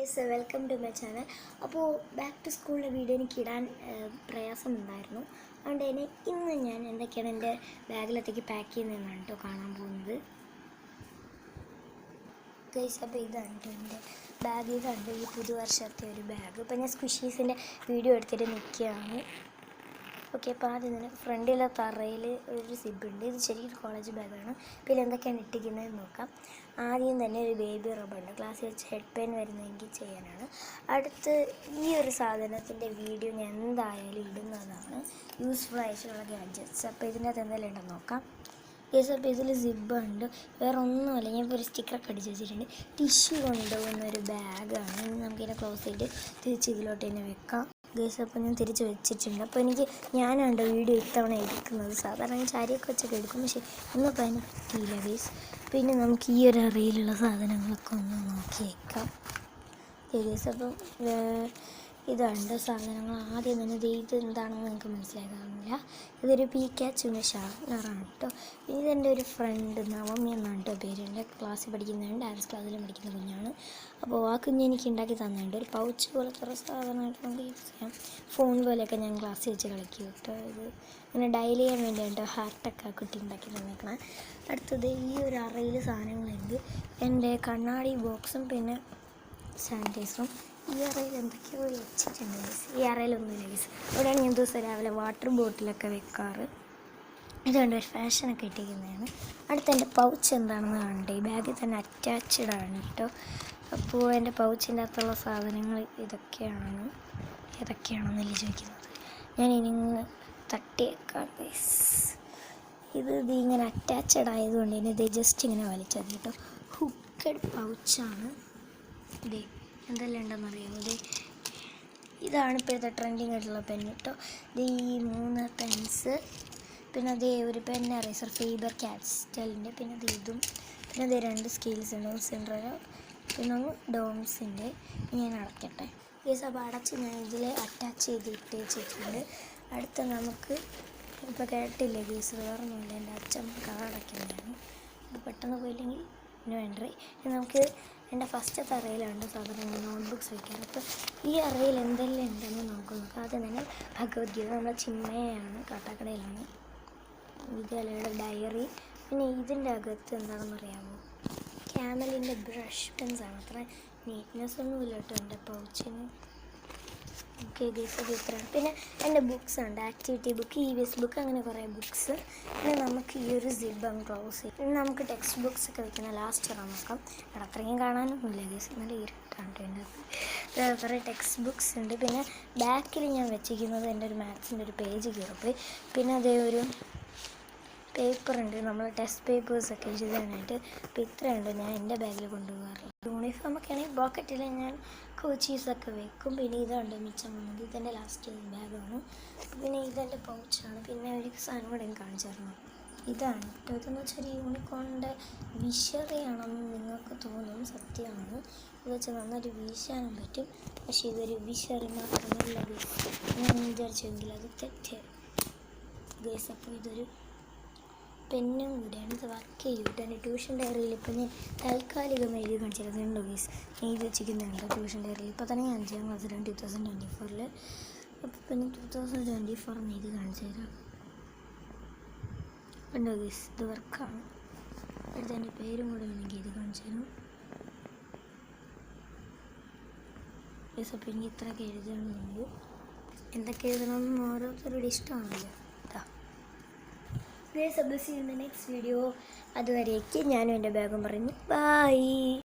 Guys welcome to my channel. അപ്പോൾ back to സ്കൂളിൻ്റെ video എനിക്ക് ഇടാൻ പ്രയാസമുണ്ടായിരുന്നു. അതുകൊണ്ട് തന്നെ ഇന്ന് ഞാൻ എന്തൊക്കെയാണ് എൻ്റെ ബാഗിലത്തേക്ക് പാക്ക് ചെയ്യുന്നതെന്നാണ് കേട്ടോ കാണാൻ പോകുന്നത്. ഗൈസ് അപ്പോൾ ഇതാണ് കേട്ടോ എൻ്റെ ബാഗ്. ഇതാണ് ഈ പുതുവർഷത്തെ ഒരു ബാഗ്. ഇപ്പോൾ ഞാൻ സ്ക്വിഷീസിൻ്റെ വീഡിയോ എടുത്തിട്ട് നിൽക്കുകയാണ്. ഓക്കെ, അപ്പോൾ ആദ്യം തന്നെ ഫ്രണ്ടിലെ തറയിൽ ഒരു സിബുണ്ട്. ഇത് ശരിക്കും കോളേജ് ബാഗാണ്. പിന്നെ എന്തൊക്കെയാണ് ഇട്ടിരിക്കുന്നതെന്ന് നോക്കാം. ആദ്യം തന്നെ ഒരു ബേബി റബ്ബറുണ്ട്. ക്ലാസ്സിൽ വെച്ച് ഹെഡ് പെയിൻ വരുന്നെങ്കിൽ ചെയ്യാനാണ്. അടുത്ത് ഈ ഒരു സാധനത്തിൻ്റെ വീഡിയോ ഞാൻ എന്തായാലും ഇടുന്നതാണ്, യൂസ്ഫുൾ ആയിട്ടുള്ള ഗാഡ്ജറ്റ്സ്. അപ്പോൾ ഇതിനകത്ത് എന്തെങ്കിലും ഉണ്ടെന്ന് നോക്കാം. യെസ്, അപ്പോൾ ഇതിൽ സിബുണ്ട്. വേറെ ഒന്നുമല്ല, ഞാൻ ഇപ്പോൾ ഒരു സ്റ്റിക്കറൊക്കെ അടിച്ച് വെച്ചിട്ടുണ്ട്. ടിഷ്യൂ കൊണ്ടുപോകുന്നൊരു ബാഗാണ്. നമുക്കിതിനെ ക്ലോസ് ചെയ്തിട്ട് തിരിച്ച് ഇതിലോട്ട് തന്നെ വെക്കാം. ഗൈസ്, അപ്പോൾ ഞാൻ തിരിച്ച് വെച്ചിട്ടുണ്ട്. അപ്പോൾ ഞാനാണ് വീഡിയോ ഇത്തവണ എടുക്കുന്നത്. സാധാരണ ഞാൻ ചാരിയൊക്കെ വെച്ചൊക്കെ എടുക്കും, പക്ഷേ ഇന്നിപ്പോൾ അതിന് പറ്റിയില്ല ഗൈസ്. പിന്നെ നമുക്ക് ഈ ഒരു അറയിലുള്ള സാധനങ്ങളൊക്കെ ഒന്ന് നോക്കി വയ്ക്കാം. ഗൈസ്, അപ്പം ഇതുണ്ട് സാധനങ്ങൾ. ആദ്യം തന്നെ ഇത് എന്താണെന്ന് നിങ്ങൾക്ക് മനസ്സിലാക്കാറില്ല. ഇതൊരു പീക്കാച്ചുവിൻ്റെ ഷാർപ്പനറാണ് കേട്ടോ. ഇതെൻ്റെ ഒരു ഫ്രണ്ട് നവമി എന്നാണ് കേട്ടോ പേര്. എൻ്റെ ക്ലാസ്സിൽ പഠിക്കുന്നതാണ്, ഡാൻസ് ക്ലാസ്സിലും പഠിക്കുന്ന കുഞ്ഞാണ്. അപ്പോൾ ആ കുഞ്ഞ് എനിക്ക് ഉണ്ടാക്കി തന്നിട്ടുണ്ട്. ഒരു പൗച്ച് പോലത്തെ ഒരു സാധനമായിട്ട് നമുക്ക് യൂസ് ചെയ്യാം. ഫോൺ പോലെയൊക്കെ ഞാൻ ക്ലാസ്സിൽ വെച്ച് കളിക്കും കേട്ടോ. ഇത് ഇങ്ങനെ ഡയൽ ചെയ്യാൻ വേണ്ടിയാണ് ഹാർട്ടൊക്കെ ആ കുട്ടി ഉണ്ടാക്കി തന്നേക്കണം. അടുത്തത് ഈ ഒരു അറയിൽ സാധനങ്ങളുണ്ട്. എൻ്റെ കണ്ണാടി ബോക്സും പിന്നെ സാനിറ്റൈസറും. ഈ അറയിൽ എന്തൊക്കെയോ വെച്ചിട്ടുണ്ട് ഗൈസ്. ഈ അറയിലൊന്നുമില്ല ഗൈസ്. അവിടെയാണ് ഞാൻ ദിവസം രാവിലെ വാട്ടർ ബോട്ടിലൊക്കെ വെക്കാറ്. ഇതുകൊണ്ട് ഒരു ഫാഷനൊക്കെ ഇട്ടിരിക്കുന്നതാണ്. അടുത്ത എൻ്റെ പൗച്ച് എന്താണെന്ന് കാണണ്ടേ. ഈ ബാഗിൽ തന്നെ അറ്റാച്ച്ഡ് ആണ് കേട്ടോ. അപ്പോൾ എൻ്റെ പൗച്ചിൻ്റെ അകത്തുള്ള സാധനങ്ങൾ ഏതൊക്കെയാണെന്നല്ലേ ചോദിക്കുന്നത്. ഞാൻ ഇനിങ്ങ് തട്ടിയേക്കാം ഗൈസ്. ഇതിങ്ങനെ അറ്റാച്ച്ഡ് ആയതുകൊണ്ട് തന്നെ ഇത് ജസ്റ്റ് ഇങ്ങനെ വലിച്ചത് കേട്ടോ. ഹുക്കഡ് പൗച്ചാണ്. ഇതേ എന്തെല്ലാം ഉണ്ടെന്നറിയാമോ. ഇതാണ് ഇപ്പോഴത്തെ ട്രെൻഡിങ് ആയിട്ടുള്ള പെൻ കേട്ടോ. ഇത് ഈ 3 പെൻസ്, പിന്നെ അതേ ഒരു പെൻ എറേസർ ഫേബർ കാസ്റ്റലിൻ്റെ, പിന്നെ ഇതും, പിന്നെ അതേ 2 സ്കെയിൽസ് ഉണ്ട്, സിൻഡ്രല, പിന്നെ ഒന്ന് ഡോംസിൻ്റെ. ഞാൻ അടയ്ക്കട്ടെ ഗൈസ്. അപ്പോൾ അടച്ച് ഞാൻ ഇതിൽ അറ്റാച്ച് ചെയ്തിട്ട് വെച്ചിട്ടുണ്ട്. അടുത്ത നമുക്ക് ഇപ്പോൾ കേട്ടില്ലേ ഗൈസ്, വേറൊന്നുമില്ല, എൻ്റെ അച്ഛൻ കാടയ്ക്കുന്നതാണ്. അപ്പോൾ പെട്ടെന്ന് പോയില്ലെങ്കിൽ പിന്നെ വേണ്ടേ. നമുക്ക് എൻ്റെ ഫസ്റ്റത്തെ അറയിലാണ് സാധാരണ നോട്ട്ബുക്സ് വയ്ക്കാൻ. അപ്പോൾ ഈ അറയിൽ എന്തെല്ലാം ഉണ്ടെന്ന് നമുക്ക് നോക്കാം. ആദ്യം തന്നെ ഭഗവത്ഗീത, നമ്മുടെ ചിന്മയാണ്, കാട്ടാക്കടയിലാണ്. വിദ്യാലയയുടെ ഡയറി. പിന്നെ ഇതിൻ്റെ അകത്ത് എന്താണെന്ന് അറിയാമോ, ക്യാമലിൻ്റെ ബ്രഷ് പെൻസാണ്. അത്ര നീറ്റ്നെസ് ഒന്നുമില്ല കേട്ടോ എൻ്റെ പൗച്ചിന്. ഓക്കെ ഗൈസ്, അത് ഇത്രയാണ്. പിന്നെ എൻ്റെ ബുക്സ് ഉണ്ട്, ആക്ടിവിറ്റി ബുക്ക്, EVS ബുക്ക്, അങ്ങനെ കുറേ ബുക്സ്. പിന്നെ നമുക്ക് ഈ ഒരു സിബ് ക്ലോസ് ചെയ്യും. പിന്നെ നമുക്ക് ടെക്സ്റ്റ് ബുക്സ് ഒക്കെ വെക്കുന്ന ലാസ്റ്റ് നോക്കാം. അവിടെ അത്രയും കാണാനൊന്നുമില്ല ഗൈസ്, നല്ല ഇരുട്ടാണ് എൻ്റെ അത്. കുറേ ടെക്സ്റ്റ് ബുക്സ് ഉണ്ട്. പിന്നെ ബാക്കിൽ ഞാൻ വെച്ചിരിക്കുന്നത് എൻ്റെ ഒരു മാത്സിൻ്റെ ഒരു പേജ് കയറിപ്പോയി. പിന്നെ അതേ ഒരു പേപ്പറുണ്ട്, നമ്മൾ ടെസ്റ്റ് പേപ്പേഴ്സൊക്കെ എഴുതാനായിട്ട്. അപ്പോൾ ഇത്രയുണ്ട് ഞാൻ എൻ്റെ ബാഗിൽ കൊണ്ടുപോകാറുള്ളത്. യൂണിഫോമൊക്കെ ആണെങ്കിൽ പോക്കറ്റിൽ ഞാൻ കോച്ചീസൊക്കെ വെക്കും. പിന്നെ ഇതുണ്ട് മിച്ചം വന്നത്, ഇതെൻ്റെ ലാസ്റ്റ് ബാഗാണ്. പിന്നെ ഇതെൻ്റെ പൗച്ചാണ്. പിന്നെ ഒരു സാധനം കൂടെ എനിക്ക് കാണിച്ചു തരണം. ഇതാണ് കേട്ടോ. ഇതെന്ന് വെച്ചാൽ യൂണിക്കോണിൻ്റെ വിഷറിയാണെന്ന് നിങ്ങൾക്ക് തോന്നും, സത്യമാണ്. ഇത് വെച്ചാൽ നന്നായിട്ട് വീശാനും പറ്റും. പക്ഷേ ഇതൊരു വിഷറി മാത്രമല്ല ഗൈസ്, ഞാൻ വിചാരിച്ചെങ്കിൽ അത് തെറ്റ് ഗൈസ്. അപ്പോൾ ഇതൊരു പെന്നും കൂടിയാണ്. ഇത് വർക്ക് ചെയ്യും കേട്ടോ. എൻ്റെ ട്യൂഷൻ ഡയറിയിൽ ഇപ്പോൾ ഞാൻ താൽക്കാലികം എഴുതി കാണിച്ചിരുന്നുണ്ടോ ഗൈസ്, എഴുതി വെച്ചിരിക്കുന്നുണ്ട് ട്യൂഷൻ ഡയറിയിൽ. ഇപ്പോൾ തന്നെ 5ാം ക്ലാസ്സിലാണ് 2024. അപ്പോൾ പിന്നെ 2024 എഴുതി കാണിച്ചു തരാം. ഉണ്ടോ ഗൈസ്, ഇത് വർക്കാണ്. അടുത്ത എൻ്റെ പേരും കൂടെ വേണമെങ്കിൽ എഴുതി കാണിച്ചു തരും ഗൈസ്. അപ്പോൾ എനിക്ക് ഇത്രയൊക്കെ എഴുതണമെന്നുണ്ട്. എന്തൊക്കെ എഴുതണമെന്ന് ഓരോരുത്തരുടെ ഇഷ്ടമാണല്ലോ. See you in the next video. അതുവരേക്ക് ഞാനും എൻ്റെ ബാഗും പറയുന്നു ബൈ.